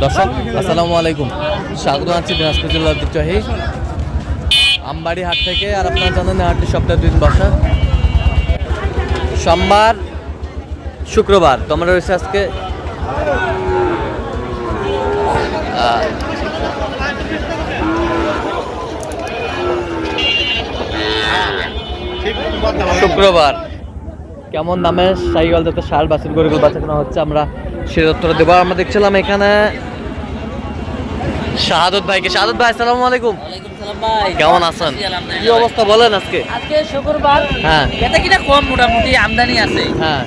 দর্শক আসসালামু আলাইকুম, স্বাগত আছি দিনাজপুর জেলার ঐতিহ্যবাহী আমবাড়ি হাট থেকে। আর আপনারা জানেন হাটটি সপ্তাহে 2 দিন বসা, সোমবার শুক্রবার। তো আমরা রয়েছে আজকে শুক্রবার। কেমন দামে সাইকেল যাতে ষাট বাছুর গরুগুলো বাঁচানো হচ্ছে আমরা সে তথ্য দেবো। আমরা দেখছিলাম এখানে শাহাদত ভাইকে। শাহাদত ভাই আসসালামু আলাইকুম। কেমন আছেন? কি অবস্থা বলেন আজকে? আজকে শুক্রবার, হ্যাঁ এটা কিনা কম, মোটামুটি আমদানি আছে। হ্যাঁ,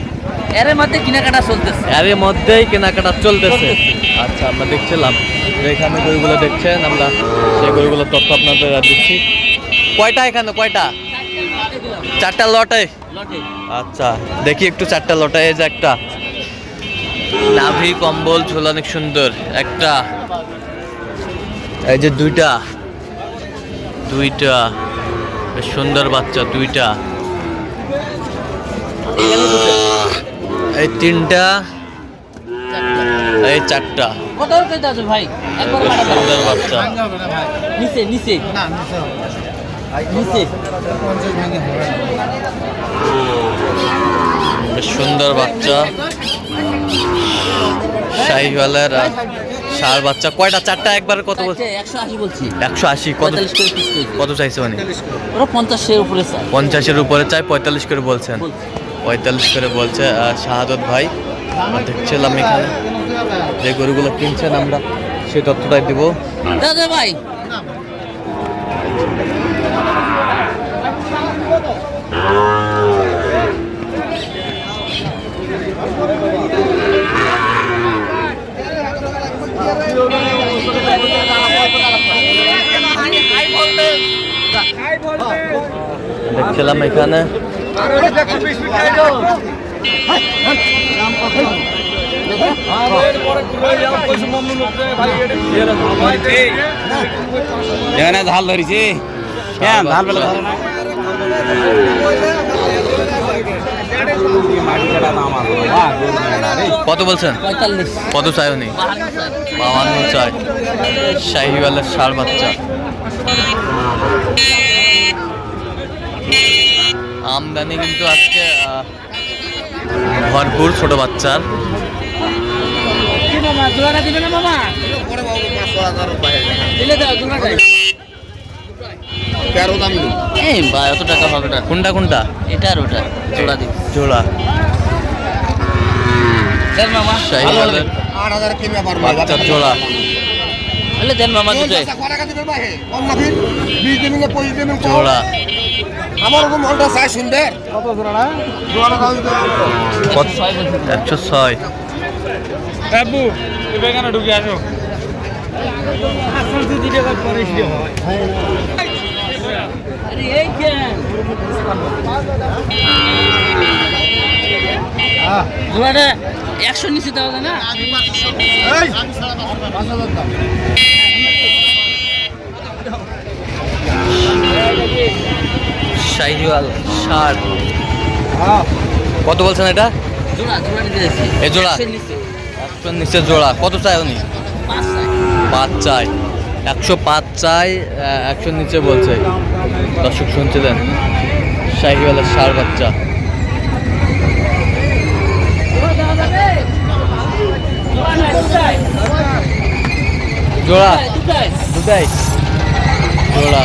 এর মধ্যে কেনাকাটা চলতেছে। এর মধ্যেই কেনাকাটা চলতেছে। আচ্ছা, আমরা দেখছিলাম যে এখানে গরুগুলো দেখছেন, আমরা সেই গরুগুলোর তথ্য আপনাদের দিচ্ছি। কয়টা এখানে, কয়টা? 4টা লটে। আচ্ছা, দেখি একটু 4টা লটে। এই যে একটা নাভি কম্বল ঝোল অনেক সুন্দর একটা, এই যে দুইটা বেশ সুন্দর বাচ্চা, দুইটা, এই 3টা, এই 4টা। কত কইতে আছে ভাই? একবার বেশ সুন্দর বাচ্চা। নিচে নিচে না নিচে বেশ সুন্দর বাচ্চা, শাহিওয়ালের ষাঁড় বাচ্চা। কয়টা? 4টা। একবার কত বলছে? 180 বলছি। 180। কত চাইছে মানে? ওরা 50-এর উপরে চায়। 50-এর উপরে চাই। 45 করে বলছেন। 45 করে বলছে শাহাদত ভাই। দেখছিলাম এখানে যে গরুগুলো কিনছেন, আমরা সেই তথ্যটাই দিব। দাদা ভাই দেখছিলাম এখানে ঝাল ধরেছি। কত বলছেন? 45। কত চাই উনি? 52 চাই। শাহিওয়ালের ষাঁড় বাচ্চা। আমদানি কিন্তু আজকে ভরপুর ছোট বাচ্চার। জোড়াটা দিবে না মামা? দিলে দাও জোড়াটা। এই বা এত টাকা হবে না। কোনটা কোনটা? এটা আর ওটা জোড়া দিবে। জোড়া দেন মামা। শাহিওয়ালের বাচ্চার জোড়া। হলে দেন মামা দুটো। জোড়া আমার মনটা চাই শুনবে কত জোড়া? 106। বাবু এখানে ঢুকে আসো। আরে এই কেন জোড়াটা 100 নিচে দেওয়া যায় না? শাহিওয়াল ষাঁড়। কত বলছেন এটা? জোড়া দিয়েছি। এই জোড়া 100 নিচে। 100 নিচে জোড়া। কত চাই উনি? 5 চাই। 105 চাই। 100 নিচে বলছে। দর্শক শুনছিলেন, শাহিওয়ালের ষাঁড় বাচ্চা। জোড়া দুটাই জোড়া।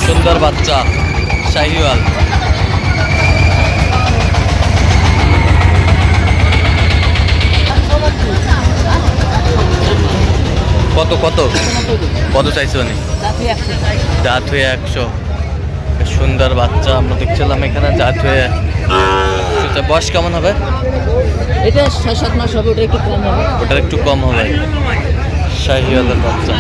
সুন্দর বাচ্চা শাহিওয়াল। কত কত কত চাইছে উনি? জাত হয়ে 100। সুন্দর বাচ্চা আমরা দেখছিলাম এখানে, জাত হয়ে। বয়স কেমন হবে? এটা 6-7 মাস হবে। ওটা একটু কম হবে। ওটা একটু কম হবে। শাহিওয়ালের বাচ্চা।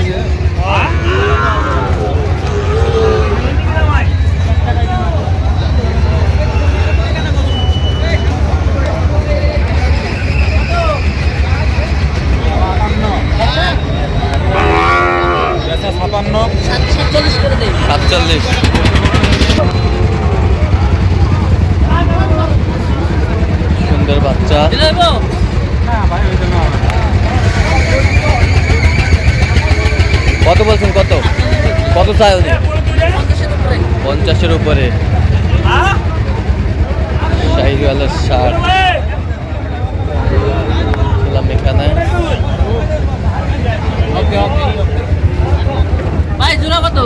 সুন্দর বাচ্চা। বাচ্চা। কত বলছেন, কত কত চাই উনি? 50-এর উপরে। শাহিওয়ালের শার্ট ছিলাম এখানে। ভাই জোড়া কত?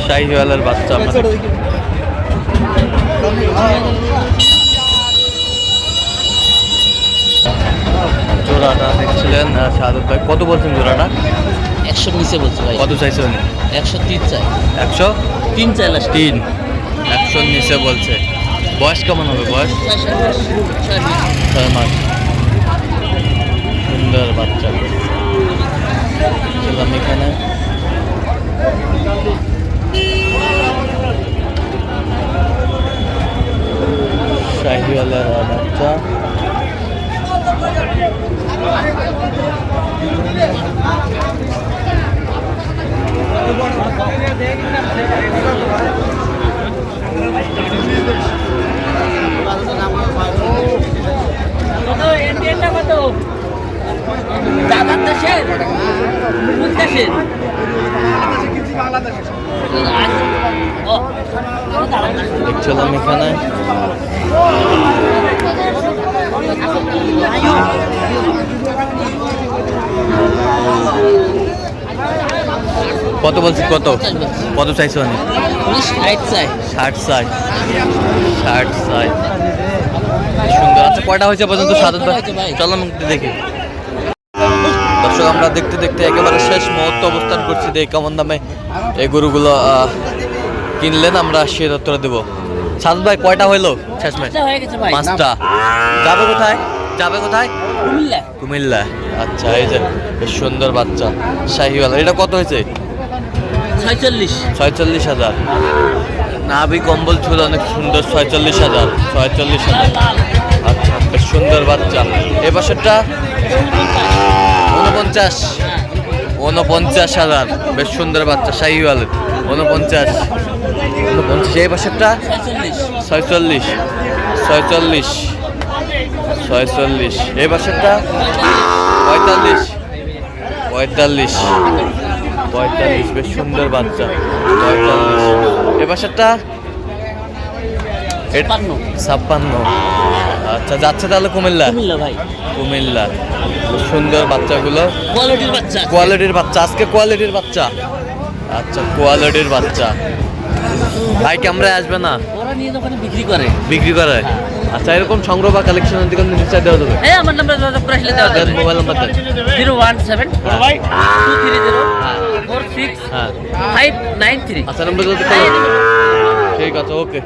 শাহিওয়ালের বাচ্চা আমরা জোড়াটা দেখছিলেন সাদত ভাই। কত বলছেন জোড়াটা? 100 নিচে বলছে ভাই। কত চাইছে উনি? 103 চাই। 103 চাই লাস্ট। 100 নিচে বলছে। বয়স কেমন হবে? বয়স 6 মাস। সুন্দর বাচ্চা ছিলাম এখানে। শাহিওয়ালের বাচ্চা। দাদার দেশের কোন দেশের? দেখছিলাম এখানে। কত বলছি? কত কত চাইছো উনি? 60 চাই। 60 চাই। সুন্দর। আচ্ছা কয়টা হয়েছে পর্যন্ত? সাদত ভাই চলো মুক্তি দেখি। দর্শক আমরা দেখতে দেখতে একেবারে শেষ মুহূর্তে অবস্থান করছি। দেখি কেমন দামে এই গরুগুলো কিনলেন, আমরা সে তথ্য দেবো। সাদত ভাই কয়টা হইলো শেষ ম্যাচ? হয়ে গেছে ভাই। 5টা। যাবে কোথায়? যাবে কোথায়? কুমিল্লা। কুমিল্লা। আচ্ছা এই যে বেশ সুন্দর বাচ্চা শাহিওয়াল। এটা কত হয়েছে? 46,000। নাভি কম্বল ছিল অনেক সুন্দর। 46,000। আচ্ছা বেশ সুন্দর বাচ্চা। এ বছরটা 49,000। বেশ সুন্দর বাচ্চা শাহিওয়ালের। 49। এই বছরটা 46। এই বছরটা 45। বেশ সুন্দর বাচ্চা। 45। এ বছরটা 56। আচ্ছা যাচ্ছে তাহলে কুমিল্লা। ভাই কুমিল্লা। সুন্দর বাচ্চাগুলো কোয়ালিটির বাচ্চা। আজকে কোয়ালিটির বাচ্চা। আচ্ছা কোয়ালিটির বাচ্চা। ভাই ক্যামেরায় আসবে না? ওরা নিয়ে দোকানে বিক্রি করে। আচ্ছা এরকম সংগ্রহ বা কালেকশনের দিকে নিশ্চয় দেওয়া যাবে। হ্যাঁ আমার নাম্বার যোগাযোগ করে আসলে দেওয়া যাবে। মোবাইল নাম্বার দেন। 017 230 46 হ্যাঁ 593। আচ্ছা নাম্বার ঠিক আছে, ওকে।